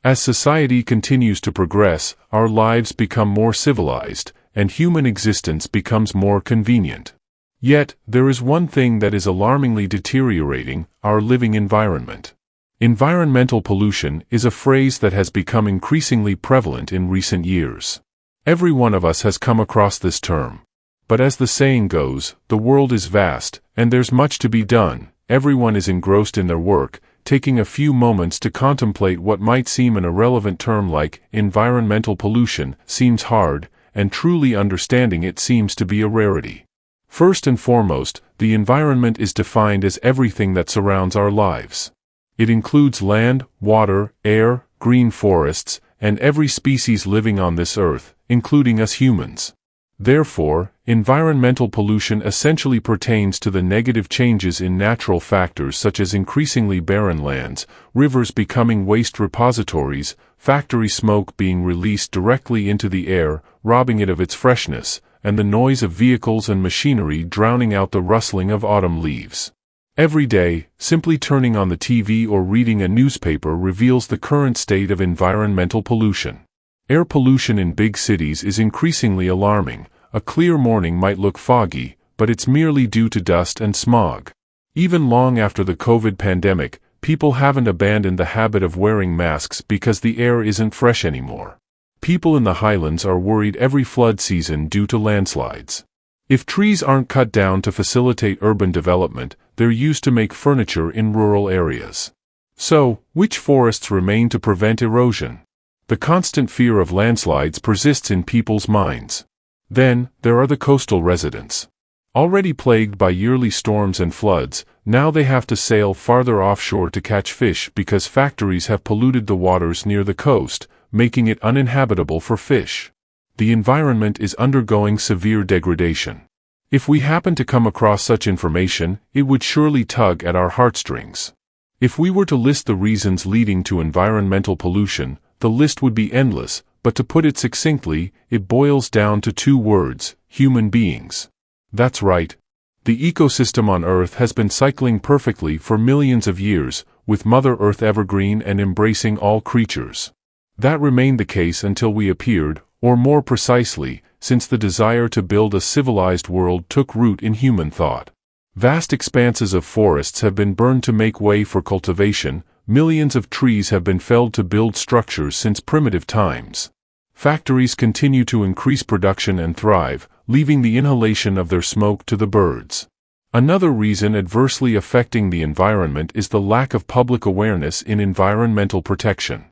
As society continues to progress, our lives become more civilized, and human existence becomes more convenient. Yet, there is one thing that is alarmingly deteriorating: our living environment. Environmental pollution is a phrase that has become increasingly prevalent in recent years. Every one of us has come across this term. But as the saying goes, the world is vast, and there's much to be done. Everyone is engrossed in their work, taking a few moments to contemplate what might seem an irrelevant term like environmental pollution seems hard, and truly understanding it seems to be a rarity. First and foremost, the environment is defined as everything that surrounds our lives. It includes land, water, air, green forests, and every species living on this earth, including us humans. Therefore, environmental pollution essentially pertains to the negative changes in natural factors such as increasingly barren lands, rivers becoming waste repositories, factory smoke being released directly into the air, robbing it of its freshness, and the noise of vehicles and machinery drowning out the rustling of autumn leaves. Every day, simply turning on the TV or reading a newspaper reveals the current state of environmental pollution. Air pollution in big cities is increasingly alarming. A clear morning might look foggy, but it's merely due to dust and smog. Even long after the COVID pandemic, people haven't abandoned the habit of wearing masks because the air isn't fresh anymore. People in the highlands are worried every flood season due to landslides. If trees aren't cut down to facilitate urban development, they're used to make furniture in rural areas. So, which forests remain to prevent erosion? The constant fear of landslides persists in people's minds. Then, there are the coastal residents. Already plagued by yearly storms and floods, now they have to sail farther offshore to catch fish because factories have polluted the waters near the coast, making it uninhabitable for fish. The environment is undergoing severe degradation. If we happen to come across such information, it would surely tug at our heartstrings. If we were to list the reasons leading to environmental pollution, the list would be endless, but to put it succinctly, it boils down to two words: human beings. That's right. The ecosystem on Earth has been cycling perfectly for millions of years, with Mother Earth evergreen and embracing all creatures. That remained the case until we appeared, or more precisely, since the desire to build a civilized world took root in human thought. Vast expanses of forests have been burned to make way for cultivation. Millions of trees have been felled to build structures since primitive times. Factories continue to increase production and thrive, leaving the inhalation of their smoke to the birds. Another reason adversely affecting the environment is the lack of public awareness in environmental protection.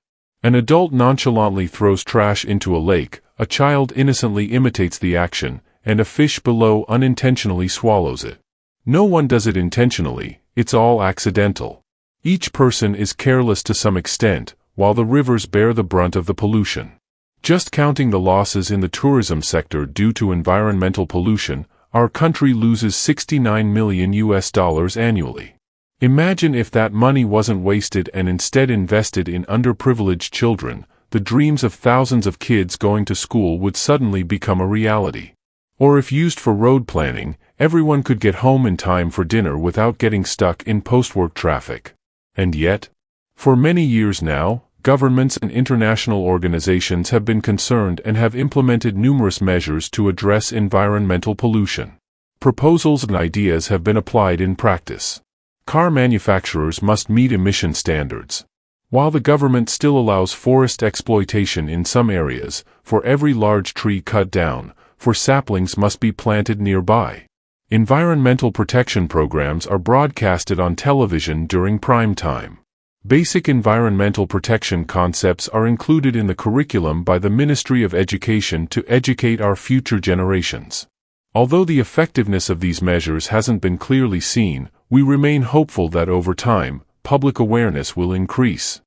An adult nonchalantly throws trash into a lake, a child innocently imitates the action, and a fish below unintentionally swallows it. No one does it intentionally, it's all accidental. Each person is careless to some extent, while the rivers bear the brunt of the pollution. Just counting the losses in the tourism sector due to environmental pollution, our country loses $69 million annually. Imagine if that money wasn't wasted and instead invested in underprivileged children. The dreams of thousands of kids going to school would suddenly become a reality. Or if used for road planning, everyone could get home in time for dinner without getting stuck in post-work traffic. And yet, for many years now, governments and international organizations have been concerned and have implemented numerous measures to address environmental pollution. Proposals and ideas have been applied in practice. Car manufacturers must meet emission standards. While the government still allows forest exploitation in some areas, for every large tree cut down, 4 saplings must be planted nearby. Environmental protection programs are broadcasted on television during prime time. Basic environmental protection concepts are included in the curriculum by the Ministry of Education to educate our future generations. Although the effectiveness of these measures hasn't been clearly seen, we remain hopeful that over time, public awareness will increase.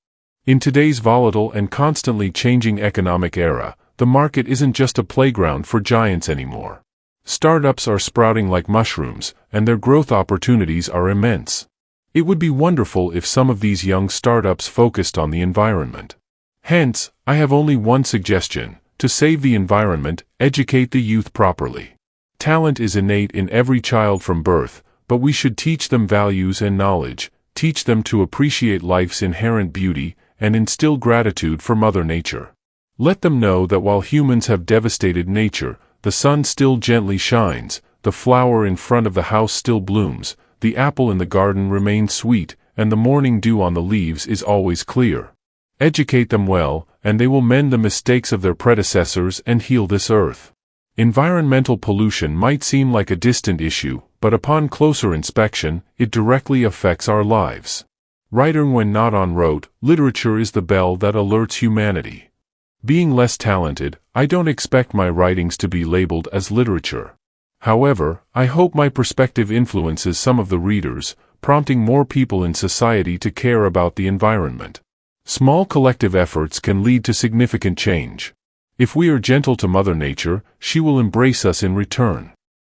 In today's volatile and constantly changing economic era, the market isn't just a playground for giants anymore. Startups are sprouting like mushrooms, and their growth opportunities are immense. It would be wonderful if some of these young startups focused on the environment. Hence, I have only one suggestion: to save the environment, educate the youth properly. Talent is innate in every child from birth, but we should teach them values and knowledge, teach them to appreciate life's inherent beauty, and instill gratitude for Mother Nature. Let them know that while humans have devastated nature, the sun still gently shines, the flower in front of the house still blooms, the apple in the garden remains sweet, and the morning dew on the leaves is always clear. Educate them well, and they will mend the mistakes of their predecessors and heal this earth. Environmental pollution might seem like a distant issue, but upon closer inspection, it directly affects our lives. Writing when not on rote, literature is the bell that alerts humanity. Being less talented, I don't expect my writings to be labeled as literature. However, I hope my perspective influences some of the readers, prompting more people in society to care about the environment. Small collective efforts can lead to significant change. If we are gentle to Mother Nature, she will embrace us in return.